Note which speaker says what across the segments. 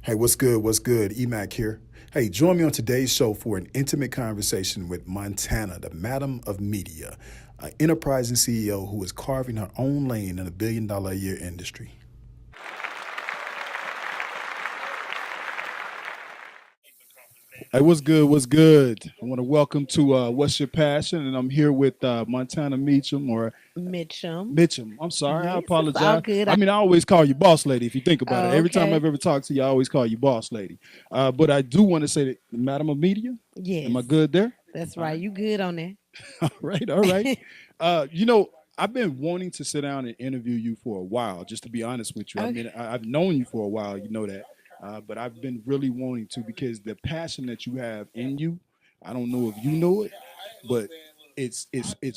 Speaker 1: Hey, what's good? What's good? EMAC here. Hey, join me on today's show for an intimate conversation with Montana, the Madam of Media, an enterprising CEO who is carving her own lane in a billion-dollar a year industry. Hey, what's good? What's good? I want to welcome to What's Your Passion, and I'm here with Montana Meacham or
Speaker 2: Mitchum.
Speaker 1: Mitchum. I'm sorry, I
Speaker 2: Yes, it's all
Speaker 1: apologize.
Speaker 2: good.
Speaker 1: I mean, I always call you boss lady if you think about it.
Speaker 2: Oh,
Speaker 1: Every time
Speaker 2: okay.
Speaker 1: I've ever talked to you, I always call you boss lady. But I do want to say that, Madam of Media, am
Speaker 2: Yes,
Speaker 1: I good there?
Speaker 2: that's
Speaker 1: All
Speaker 2: right.
Speaker 1: right.
Speaker 2: You good on that?
Speaker 1: All right, all right. You know, I've been wanting to sit down and interview you for a while, just to be honest with you. I
Speaker 2: Okay.
Speaker 1: mean, I've known you for a while, you know that. But I've been really wanting to because the passion that you have in you, I don't know if you know it, but it's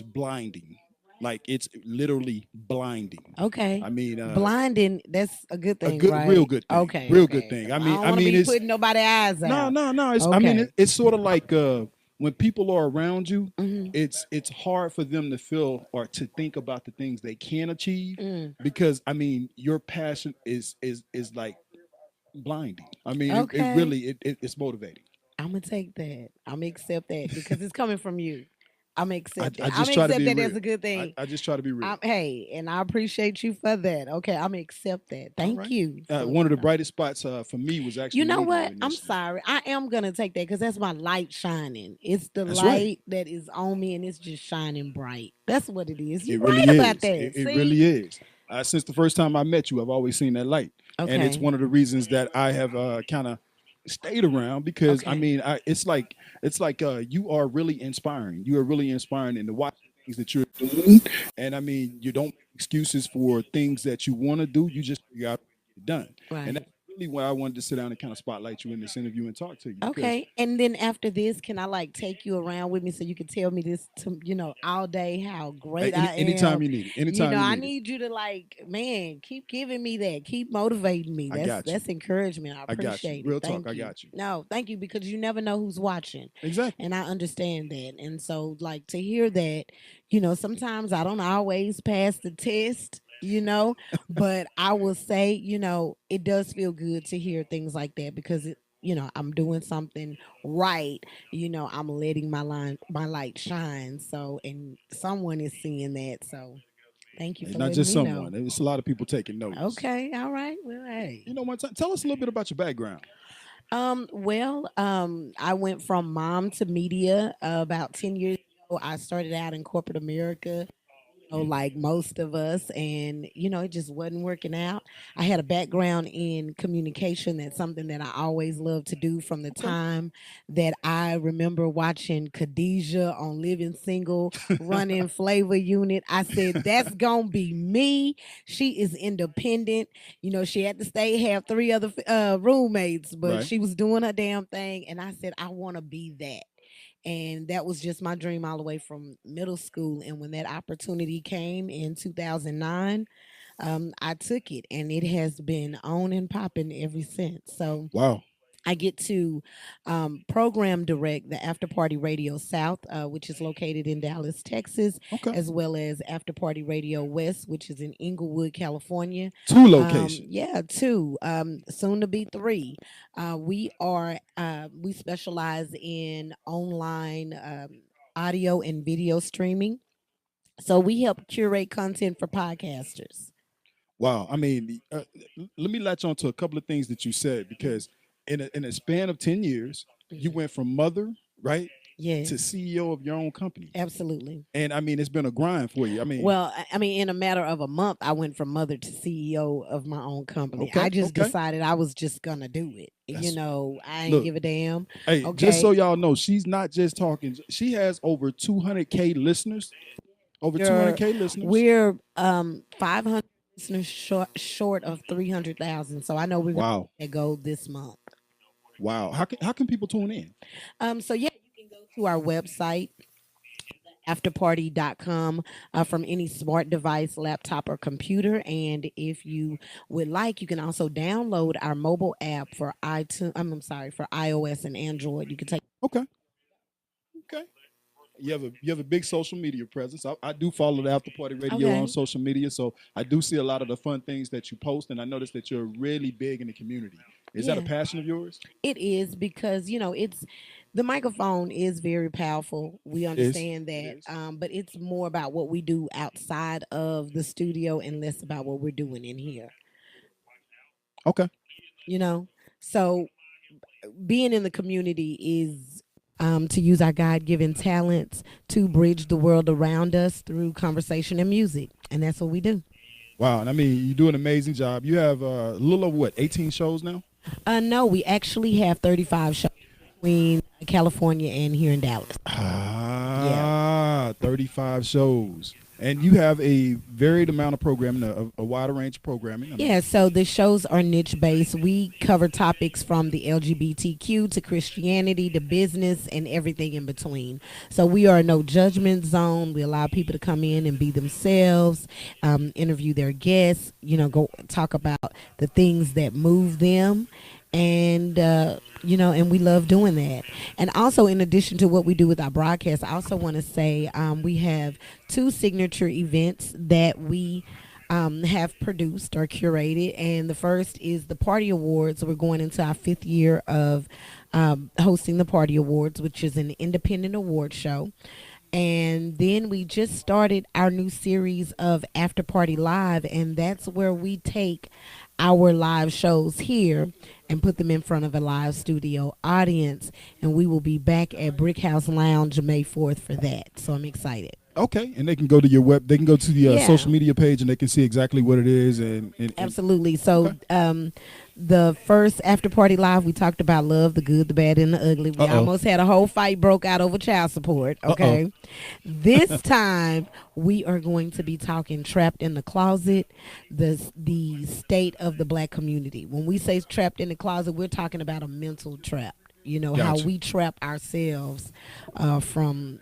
Speaker 1: blinding. Like it's literally blinding.
Speaker 2: Okay.
Speaker 1: I mean,
Speaker 2: Blinding, that's a good
Speaker 1: a
Speaker 2: thing,
Speaker 1: good, real
Speaker 2: right?
Speaker 1: good thing,
Speaker 2: Okay,
Speaker 1: real good
Speaker 2: okay.
Speaker 1: thing.
Speaker 2: Because I don't want to be
Speaker 1: It's
Speaker 2: putting nobody eyes
Speaker 1: no,
Speaker 2: out.
Speaker 1: no, no. It's I mean
Speaker 2: Okay.
Speaker 1: it's sort of like when people are around you,
Speaker 2: Mm-hmm.
Speaker 1: it's hard for them to feel or to think about the things they can achieve
Speaker 2: Mm.
Speaker 1: because I mean your passion is like blinding. I mean it
Speaker 2: Okay.
Speaker 1: really it's motivating.
Speaker 2: I'm gonna take that. I'm gonna accept that because it's coming from you. I'm gonna accept it.
Speaker 1: I
Speaker 2: I'm
Speaker 1: just
Speaker 2: gonna
Speaker 1: try to
Speaker 2: accept
Speaker 1: be
Speaker 2: that as
Speaker 1: real.
Speaker 2: a good thing.
Speaker 1: I just try to be real.
Speaker 2: Hey, and I appreciate you for that. Okay, I'm gonna accept that.
Speaker 1: All
Speaker 2: Thank
Speaker 1: right.
Speaker 2: you for
Speaker 1: One of the brightest spots for me was
Speaker 2: You
Speaker 1: actually
Speaker 2: know
Speaker 1: meeting you
Speaker 2: what? I'm
Speaker 1: initially.
Speaker 2: sorry. I am gonna take that because that's my light shining. It's the
Speaker 1: That's right.
Speaker 2: light that is on me and it's just shining bright. That's what it is.
Speaker 1: It
Speaker 2: You're
Speaker 1: really
Speaker 2: right about
Speaker 1: is.
Speaker 2: that.
Speaker 1: It
Speaker 2: See?
Speaker 1: really is. Since the first time I met you, I've always seen that light, and it's
Speaker 2: Okay.
Speaker 1: one of the reasons that I have kind of stayed around because I
Speaker 2: Okay.
Speaker 1: mean, it's like you are really inspiring. You are really inspiring in the watch things that you're doing, and I mean, you don't make excuses for things that you want to do. You just figure out how to get it done, and
Speaker 2: Right.
Speaker 1: that's really why I wanted to sit down and kind of spotlight you in this interview and talk to you because
Speaker 2: Okay. And then after this, can I like take you around with me so you can tell me this to all day how great I
Speaker 1: anytime
Speaker 2: am?
Speaker 1: you need it, anytime you
Speaker 2: I
Speaker 1: need it,
Speaker 2: need you to like, man, keep giving me that. Keep motivating me.
Speaker 1: I got you.
Speaker 2: That's encouragement. I
Speaker 1: I got you.
Speaker 2: appreciate it.
Speaker 1: Real talk,
Speaker 2: Thank
Speaker 1: I
Speaker 2: you.
Speaker 1: got you.
Speaker 2: No, thank you because you never know who's watching.
Speaker 1: Exactly.
Speaker 2: And I understand that. And so like to hear that, sometimes I don't always pass the test. But I will say, it does feel good to hear things like that because I'm doing something right. I'm letting my light shine. So, and someone is seeing that. So, thank you
Speaker 1: Hey,
Speaker 2: for
Speaker 1: not
Speaker 2: letting
Speaker 1: just
Speaker 2: me know.
Speaker 1: someone. There's a lot of people taking notice.
Speaker 2: Okay, all right. Well,
Speaker 1: You
Speaker 2: hey.
Speaker 1: know what? Tell us a little bit about your background.
Speaker 2: I went from mom to media about 10 years ago. I started out in corporate America, like most of us, and it just wasn't working out. I had a background in communication. That's something that I always loved to do from the
Speaker 1: Okay.
Speaker 2: time that I remember watching Khadijah on Living Single running Flavor Unit. I said, that's gonna be me. She is independent. She had to stay, have three other roommates, but
Speaker 1: Right.
Speaker 2: she was doing her damn thing. And I said, I want to be that. And that was just my dream all the way from middle school. And when that opportunity came in 2009, I took it, and it has been on and popping ever since. So
Speaker 1: Wow.
Speaker 2: I get to program direct the After Party Radio South, which is located in Dallas, Texas,
Speaker 1: Okay.
Speaker 2: as well as After Party Radio West, which is in Inglewood, California.
Speaker 1: Two locations.
Speaker 2: Yeah, two, soon to be three. We specialize in online audio and video streaming. So we help curate content for podcasters.
Speaker 1: Wow. I mean, let me latch on to a couple of things that you said
Speaker 2: Mhm.
Speaker 1: because in a span of 10 years, you
Speaker 2: Mhm.
Speaker 1: went from mother, right, to
Speaker 2: Yes,
Speaker 1: CEO of your own company.
Speaker 2: absolutely.
Speaker 1: And I mean, it's been a grind for you. I mean,
Speaker 2: Well, I mean, in a matter of a month, I went from mother to CEO of my own company. I
Speaker 1: okay,
Speaker 2: just
Speaker 1: okay.
Speaker 2: decided I was just gonna do it.
Speaker 1: That's
Speaker 2: I ain't
Speaker 1: look.
Speaker 2: give a damn.
Speaker 1: Hey, just so
Speaker 2: Okay,
Speaker 1: y'all know, she's not just talking. She has over 200K listeners. Over
Speaker 2: we're
Speaker 1: 200K listeners.
Speaker 2: we're 500 listeners short of 300,000. So I know we're gonna
Speaker 1: Wow.
Speaker 2: let that go this month.
Speaker 1: Wow. How can people tune in?
Speaker 2: So yeah, you can go to our website afterparty.com from any smart device, laptop, or computer. And if you would like, you can also download our mobile app for iTunes. I'm sorry, for iOS and Android. You can take.
Speaker 1: Okay. Okay. You have a big social media presence. I do follow the After Party Radio on
Speaker 2: Okay.
Speaker 1: social media, so I do see a lot of the fun things that you post, and I notice that you're really big in the community. Is that a
Speaker 2: Yeah.
Speaker 1: passion of yours?
Speaker 2: It is because it's the microphone is very powerful. We
Speaker 1: It is.
Speaker 2: understand
Speaker 1: It
Speaker 2: that,
Speaker 1: is.
Speaker 2: but it's more about what we do outside of the studio and less about what we're doing in here.
Speaker 1: Okay.
Speaker 2: You know, so being in the community is to use our God-given talents to bridge the world around us through conversation and music, and that's what we do.
Speaker 1: Wow. And I mean, you do an amazing job. You have a little over what, 18 shows now?
Speaker 2: No, we actually have 35 shows between California and here in Dallas. Yeah.
Speaker 1: 35 shows. And you have a varied amount of programming, a wider range of programming. I mean,
Speaker 2: Yeah, so the shows are niche based. We cover topics from the LGBTQ to Christianity to business and everything in between. So we are no judgment zone. We allow people to come in and be themselves, interview their guests, go talk about the things that move them. And and we love doing that. And also, in addition to what we do with our broadcast, I also want to say we have two signature events that we have produced or curated. And the first is the Party Awards. We're going into our fifth year of hosting the Party Awards, which is an independent award show. And then we just started our new series of After Party Live, and that's where we take our live shows here and put them in front of a live studio audience. And we will be back at Brick House Lounge May 4th for that. So I'm excited.
Speaker 1: okay. And they can go to your web, they can go to the
Speaker 2: Yeah.
Speaker 1: social media page and they can see exactly what it is. And
Speaker 2: Absolutely. So,
Speaker 1: Okay.
Speaker 2: the first After Party Live, we talked about love, the good, the bad, and the ugly. We
Speaker 1: Uh-oh.
Speaker 2: almost had a whole fight broke out over child support. Okay. This time, we are going to be talking trapped in the closet, the state of the black community. When we say trapped in the closet, we're talking about a mental trap. How
Speaker 1: Gotcha.
Speaker 2: we trap ourselves from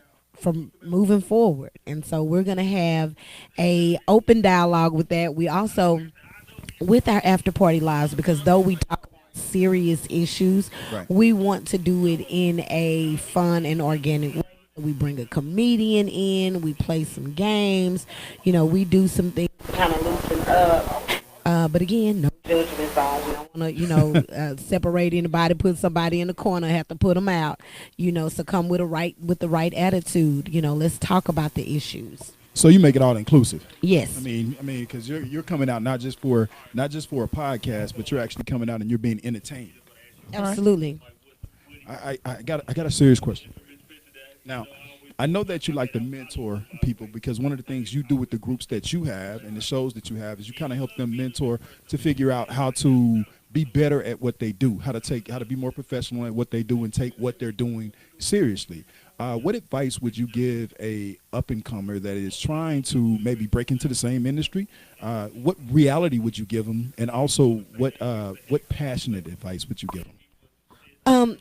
Speaker 2: moving forward. And so we're going to have a open dialogue with that. We also, with our after party lives, because though we talk about serious issues,
Speaker 1: Right.
Speaker 2: we want to do it in a fun and organic way. We bring a comedian in, we play some games, we do some things to kind of loosen up. But again, no judgment zone. We don't want to, separate anybody, put somebody in the corner, have to put them out. So come with the right attitude. Let's talk about the issues.
Speaker 1: So you make it all inclusive.
Speaker 2: Yes.
Speaker 1: Because you're coming out not just for a podcast, but you're actually coming out and you're being entertained.
Speaker 2: Absolutely.
Speaker 1: I got a serious question. Now, I know that you like to mentor people because one of the things you do with the groups that you have and the shows that you have is you kind of help them mentor to figure out how to be better at what they do, how to be more professional at what they do and take what they're doing seriously. What advice would you give a up-and-comer that is trying to maybe break into the same industry? What reality would you give them? And also, what passionate advice would you give them?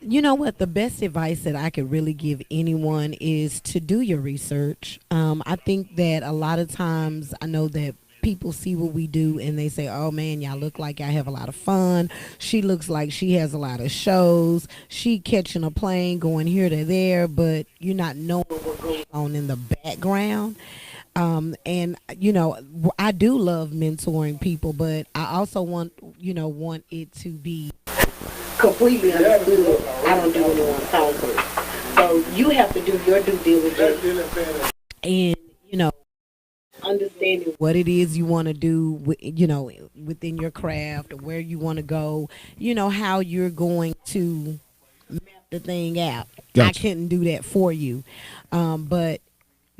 Speaker 2: You know what? The best advice that I could really give anyone is to do your research. I think that a lot of times I know that people see what we do and they say, oh man, y'all look like y'all have a lot of fun. She looks like she has a lot of shows. She catching a plane going here to there, but you're not knowing what goes on in the background. And I do love mentoring people, but I also want it to be completely understood. I don't do anyone's homework. So you have to do your due diligence and, understanding what it is you want to do, within your craft or where you want to go, how you're going to map the thing out.
Speaker 1: Gotcha.
Speaker 2: I couldn't do that for you. But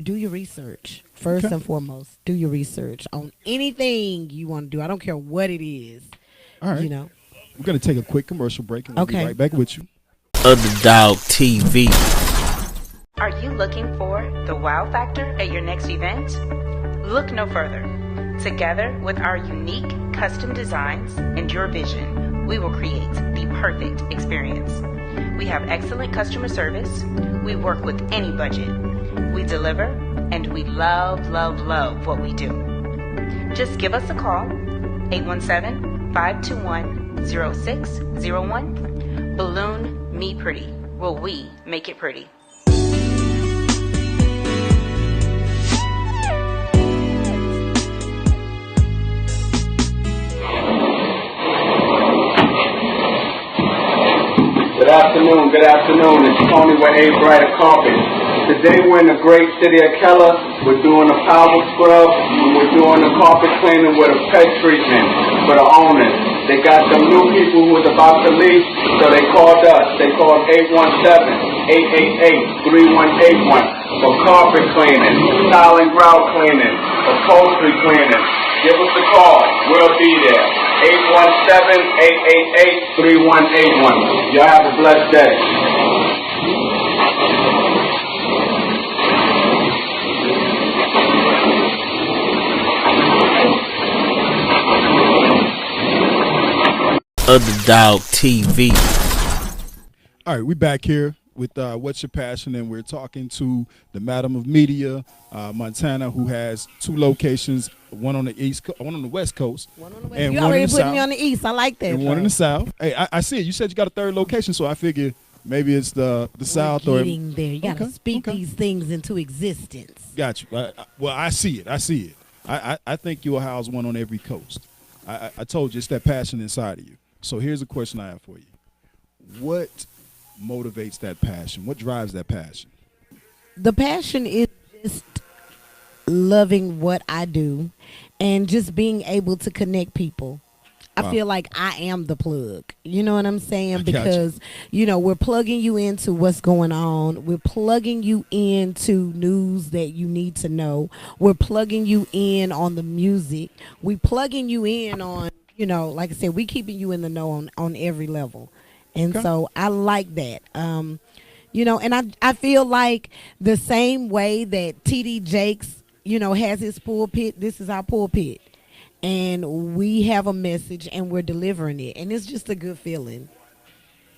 Speaker 2: do your research. First and foremost, do your research on anything you want to do. I don't care what it is.
Speaker 1: All right. We're going to take a quick commercial break and we'll be right back with you.
Speaker 3: Underdog TV.
Speaker 4: Are you looking for the wow factor at your next event? Look no further. Together with our unique custom designs and your vision, we will create the perfect experience. We have excellent customer service. We work with any budget. We deliver, and we love, love, love what we do. Just give us a call, 817-521-0601. Balloon Me Pretty. Will we make it pretty?
Speaker 5: afternoon. Good afternoon. It's Tony with A Brighter Carpet. Today we're in the great city of Keller. We're doing a power scrub and we're doing the carpet cleaning with a pet treatment for the owners. They got some new people who was about to leave, so they called us. They called 817-888-3181 for carpet cleaning, tile and grout cleaning, upholstery cleaning. Give us a call. We'll be there. 817-888-3181. Y'all have a blessed day.
Speaker 3: Underdog TV.
Speaker 1: All right, we back here with What's Your Passion, and we're talking to the Madam of Media, Montana, who has 2 locations, one on the one on the West Coast,
Speaker 2: One on the West.
Speaker 1: and
Speaker 2: You
Speaker 1: one
Speaker 2: already
Speaker 1: in the
Speaker 2: put
Speaker 1: South,
Speaker 2: me on the East. I like that.
Speaker 1: and one in the South. Hey, I see it. You said you got a 3rd location, so I figure maybe it's the South or
Speaker 2: getting there. You got to speak these things into existence.
Speaker 1: Got you. Well, I see it. I think you'll house one on every coast. I told you it's that passion inside of you. So here's a question I have for you. What motivates that passion? What drives that passion?
Speaker 2: The passion is just loving what I do and just being able to connect people. I feel like I am the plug. You know what I'm saying? Because, we're plugging you into what's going on. We're plugging you into news that you need to know. We're plugging you in on the music. We're plugging you in on, like I said, we keeping you in the know on every level. And so I like that. And I feel like the same way that TD Jakes, has his pulpit, this is our pulpit. And we have a message and we're delivering it. And it's just a good feeling.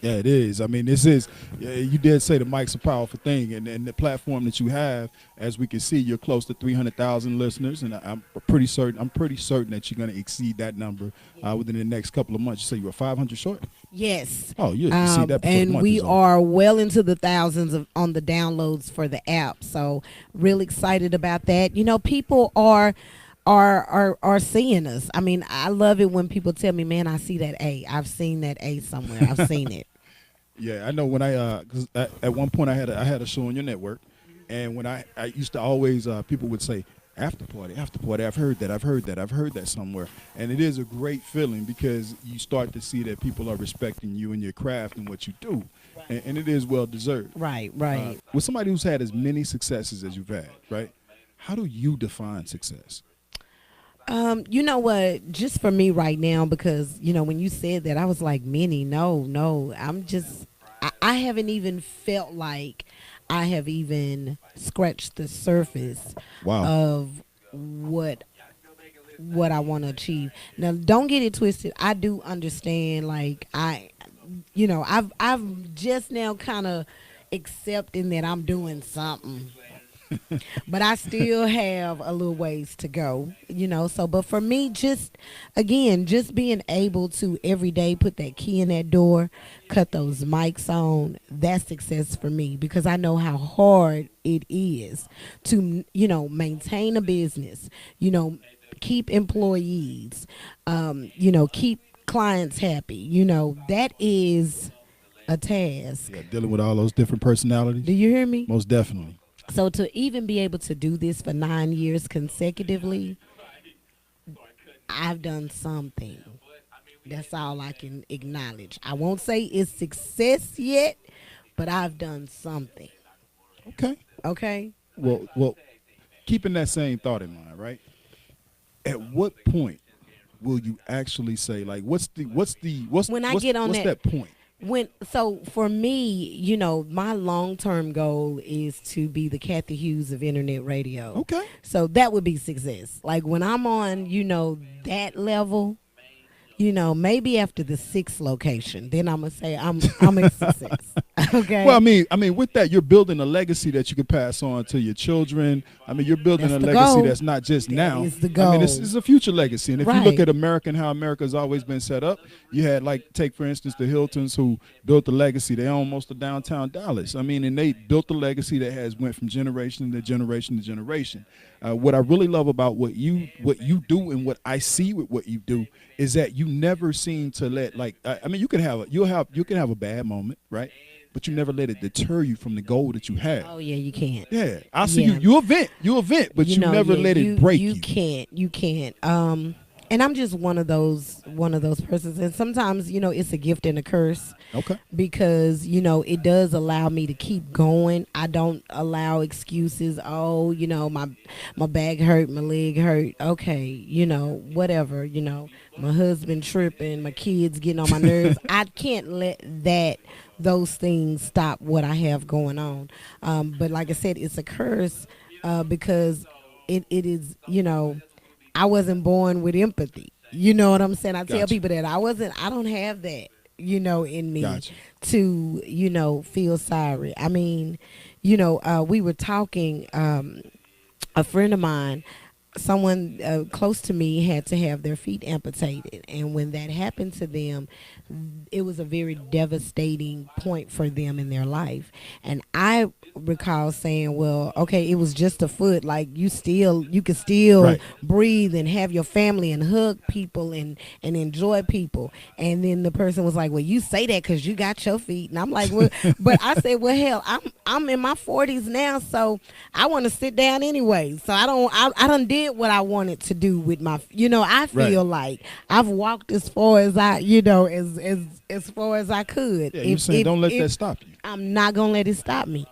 Speaker 1: Yeah, it is. I mean, this is, you did say the mic's a powerful thing. And the platform that you have, as we can see, you're close to 300,000 listeners. And I'm pretty certain that you're going to exceed that number within the next couple of months. You say you were 500 short?
Speaker 2: Yes.
Speaker 1: Oh, you see that before the
Speaker 2: and
Speaker 1: month
Speaker 2: we
Speaker 1: is over.
Speaker 2: are well into the thousands on the downloads for the app. So really excited about that. People are seeing us. I mean, I love it when people tell me, man, I see that A. I've seen that A somewhere. I've seen it.
Speaker 1: Yeah, I know when cause at one point I had a show on your network, and when I used to always, people would say, after party, I've heard that somewhere. And it is a great feeling because you start to see that people are respecting you and your craft and what you do. And it is well deserved.
Speaker 2: Right.
Speaker 1: With somebody who's had as many successes as you've had, right? How do you define success?
Speaker 2: You know what? Just for me right now, because when you said that, I was like, many. No. I haven't even felt like I have even scratched the surface of what I want to achieve. Now, don't get it twisted. I do understand. Like I've just now kind of accepting that I'm doing something. But I still have a little ways to go, so, but for me, just being able to every day put that key in that door, cut those mics on, that's success for me, because I know how hard it is to, maintain a business, keep employees, keep clients happy, that is a task.
Speaker 1: Yeah, dealing with all those different personalities.
Speaker 2: Do you hear me?
Speaker 1: Most definitely.
Speaker 2: So to even be able to do this for 9 years consecutively, I've done something. That's all I can acknowledge. I won't say it's success yet, but I've done something.
Speaker 1: Okay. Well, keeping that same thought in mind, right? At what point will you actually say, like, what's that point?
Speaker 2: So for me, my long-term goal is to be the Kathy Hughes of internet radio.
Speaker 1: Okay.
Speaker 2: So that would be success. Like when I'm on, that level, maybe after the 6th location, then I'm gonna say I'm a success. Okay.
Speaker 1: Well, I mean, with that, you're building a legacy that you can pass on to your children. I mean, you're building a legacy that's not just now.
Speaker 2: Is the goal.
Speaker 1: I mean, this is a future legacy. And if you look at America and how America's always been set up, you had, like, take for instance the Hiltons who built the legacy. They own most of downtown Dallas. I mean, and they built a legacy that has went from generation to generation to generation. What I really love about what you do and what I see with what you do is that you never seem to let, like, I mean, you can have a bad moment, right? but you never let it deter you from the goal that you have.
Speaker 2: Oh yeah, you can't.
Speaker 1: Yeah, I see
Speaker 2: Yeah.
Speaker 1: you event, but you never
Speaker 2: yeah,
Speaker 1: let it break you.
Speaker 2: you can't. And I'm just one of those persons. And sometimes, it's a gift and a curse
Speaker 1: Okay,
Speaker 2: because, it does allow me to keep going. I don't allow excuses. Oh, my back hurt, my leg hurt. Okay, whatever, my husband tripping, my kids getting on my nerves. I can't let those things stop what I have going on. But like I said, it's a curse because it is, I wasn't born with empathy. You know what I'm saying? I tell
Speaker 1: gotcha,
Speaker 2: people that I don't have that, in me
Speaker 1: gotcha.
Speaker 2: to, feel sorry. I mean, we were talking, a friend of mine, someone close to me had to have their feet amputated. And when that happened to them, it was a very devastating point for them in their life. And I recall saying, well, okay, it was just a foot. Like you could still
Speaker 1: Right.
Speaker 2: breathe and have your family and hug people and enjoy people. And then the person was like, well, you say that because you got your feet. And I'm like, well, but I said, well, hell, I'm in my 40s now, so I want to sit down anyway. So I done did what I wanted to do with my, I
Speaker 1: Right.
Speaker 2: feel like I've walked as far as as far as I could.
Speaker 1: Yeah, you're saying don't let that stop you.
Speaker 2: I'm not gonna let it stop me.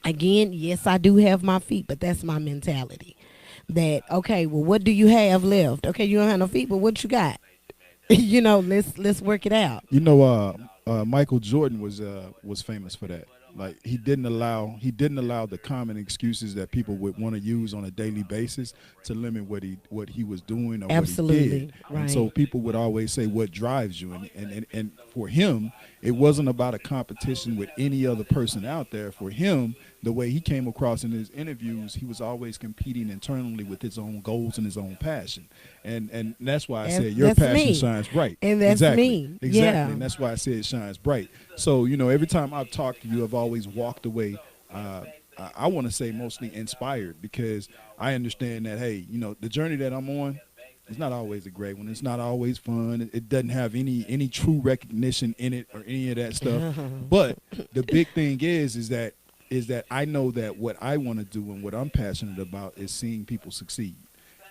Speaker 2: Again, yes, I do have my feet, but that's my mentality. That okay, well, what do you have left? Okay, you don't have no feet, but what you got? Let's work it out.
Speaker 1: Michael Jordan was famous for that. Like he didn't allow the common excuses that people would want to use on a daily basis to limit what he was doing or what he
Speaker 2: Absolutely,
Speaker 1: did.
Speaker 2: right.
Speaker 1: And so people would always say, "What drives you?" And for him, it wasn't about a competition with any other person out there. For him, the way he came across in his interviews, he was always competing internally with his own goals and his own passion. And that's why I said your
Speaker 2: That's
Speaker 1: passion
Speaker 2: me.
Speaker 1: shines bright.
Speaker 2: And that's
Speaker 1: exactly.
Speaker 2: me.
Speaker 1: Exactly.
Speaker 2: Yeah.
Speaker 1: And that's why I said it shines bright. So, every time I've talked to you, I've always walked away, I want to say mostly inspired because I understand that, hey, the journey that I'm on, it's not always a great one. It's not always fun. It doesn't have any true recognition in it or any of that stuff. But the big thing is that I know that what I want to do and what I'm passionate about is seeing people succeed.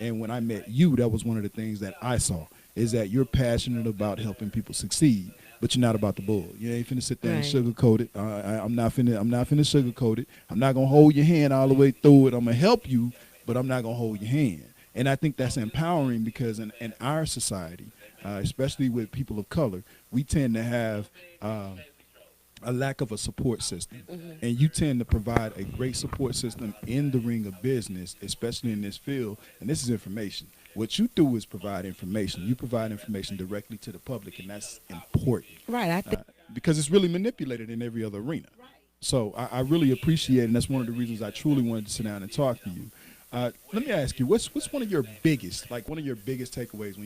Speaker 1: And when I met you, that was one of the things that I saw is that you're passionate about helping people succeed, but you're not about the bull. You ain't finna sit there and
Speaker 2: Right.
Speaker 1: sugarcoat it. I'm not finna sugarcoat it. I'm not gonna hold your hand all the way through it. I'm gonna help you, but I'm not gonna hold your hand. And I think that's empowering because in our society, especially with people of color, we tend to have a lack of a support system. And you tend to provide a great support system in the ring of business, especially in this field. And this is information. What you do is provide information. You provide information directly to the public, and that's important
Speaker 2: Right. I think
Speaker 1: because it's really manipulated in every other arena. So I really appreciate it, and that's one of the reasons I truly wanted to sit down and talk to you. Let me ask you, what's one of your biggest takeaways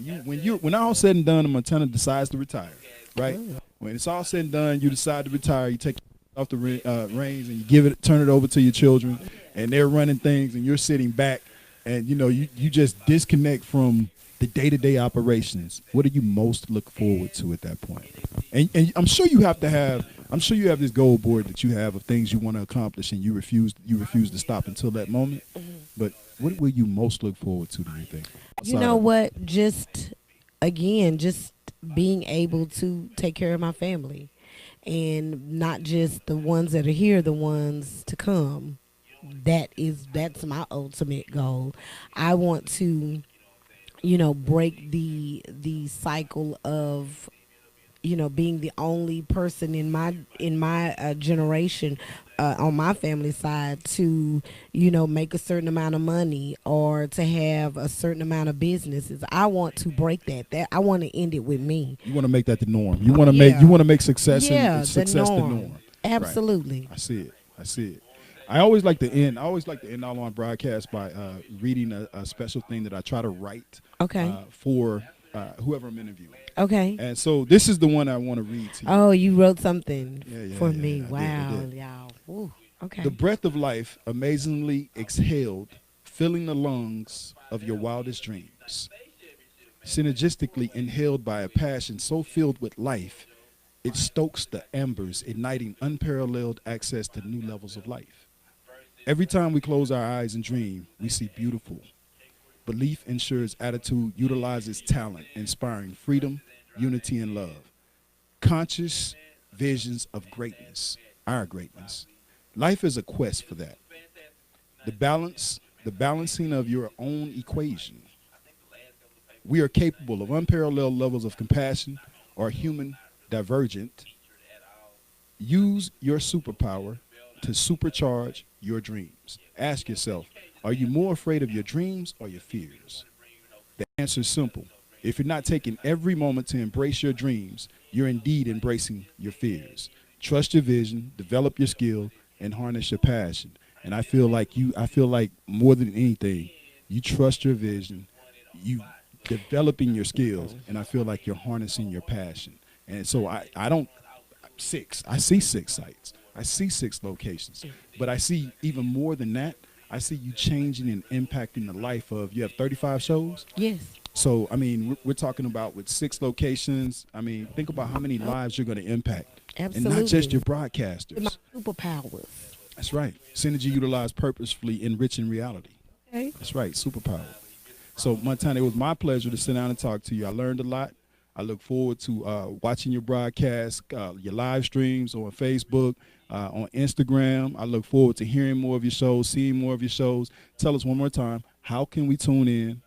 Speaker 1: when all said and done, and Montana decides to retire, right? When it's all said and done, you decide to retire. You take off the reins and you turn it over to your children, and they're running things, and you're sitting back, and you just disconnect from the day-to-day operations. What do you most look forward to at that point? And I'm sure you have this goal board that you have of things you want to accomplish, and you refuse to stop until that moment. But what will you most look forward to? Do you think?
Speaker 2: you know what? Just being able to take care of my family, and not just the ones that are here, the ones to come. That's my ultimate goal. I want to, break the cycle of being the only person in my generation on my family side to make a certain amount of money or to have a certain amount of businesses. I want to break that I want to end it with me.
Speaker 1: You want to make that the norm. You want to make success the norm.
Speaker 2: Absolutely.
Speaker 1: Right. I see it. I always like to end all on broadcast by reading a special thing that I try to write
Speaker 2: Okay.
Speaker 1: for whoever I'm interviewing.
Speaker 2: Okay.
Speaker 1: And so this is the one I want to read to you.
Speaker 2: Oh, you wrote something for me.
Speaker 1: I did,
Speaker 2: Wow, y'all. Ooh, okay.
Speaker 1: The breath of life amazingly exhaled, filling the lungs of your wildest dreams. Synergistically inhaled by a passion so filled with life, It stokes the embers, igniting unparalleled access to new levels of life. Every time we close our eyes and dream, we see beautiful. Belief ensures attitude utilizes talent, inspiring freedom, unity, and love. Conscious visions of greatness, our greatness. Life is a quest for that. The balancing of your own equation. We are capable of unparalleled levels of compassion or human divergent. Use your superpower to supercharge your dreams. Ask yourself, are you more afraid of your dreams or your fears? The answer is simple. If you're not taking every moment to embrace your dreams, you're indeed embracing your fears. Trust your vision, develop your skill, and harness your passion. And I feel like more than anything, you trust your vision, you developing your skills, and I feel like you're harnessing your passion. And so I don't I see 6 sites. I see 6 locations. But I see even more than that. I see you changing and impacting the life of, you have 35 shows?
Speaker 2: Yes.
Speaker 1: So, I mean, we're talking about with 6 locations. I mean, think about how many lives you're going to impact.
Speaker 2: Absolutely.
Speaker 1: And not just your
Speaker 2: With my
Speaker 1: broadcasters.
Speaker 2: superpowers.
Speaker 1: That's right. Synergy utilized purposefully, enriching reality.
Speaker 2: Okay.
Speaker 1: That's right. Superpower. So, Montana, it was my pleasure to sit down and talk to you. I learned a lot. I look forward to watching your broadcast, your live streams on Facebook, on Instagram. I look forward to hearing more of your shows, seeing more of your shows. Tell us one more time, how can we tune in?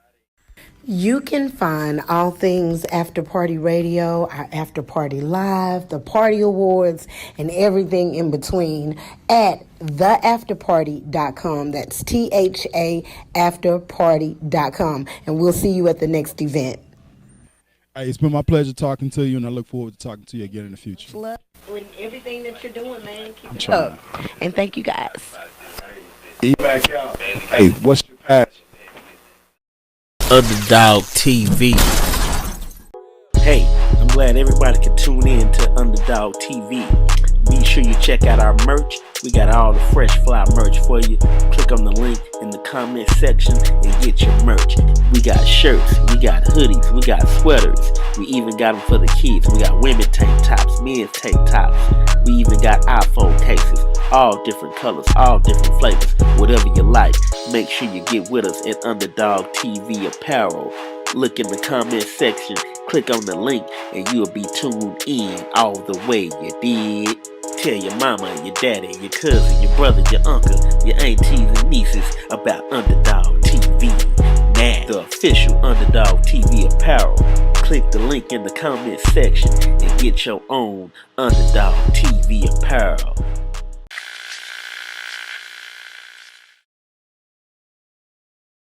Speaker 2: You can find all things After Party Radio, our After Party Live, the Party Awards, and everything in between at ThaAfterParty.com. That's THA Afterparty.com. And we'll see you at the next event.
Speaker 1: Hey, it's been my pleasure talking to you, and I look forward to talking to you again in the future.
Speaker 2: Love doing everything that you're doing, man. Keep
Speaker 1: I'm
Speaker 2: it
Speaker 1: trying.
Speaker 2: up. And thank you guys.
Speaker 1: Back out. Hey, what's your passion?
Speaker 3: Underdog TV.
Speaker 6: Hey, I'm glad everybody can tune in to Underdog TV. Be sure you check out our merch. We got all the fresh fly merch for you. Click on the link in the comment section and get your merch. We got shirts, we got hoodies, we got sweaters. We even got them for the kids. We got women tank tops, men's tank tops. We even got iPhone cases, all different colors, all different flavors. Whatever you like, make sure you get with us at Underdog TV Apparel. Look in the comment section, click on the link, and you'll be tuned in all the way, you dig? Tell your mama, your daddy, your cousin, your brother, your uncle, your aunties and nieces about Underdog TV. Now, the official Underdog TV Apparel. Click the link in the comment section and get your own Underdog TV Apparel.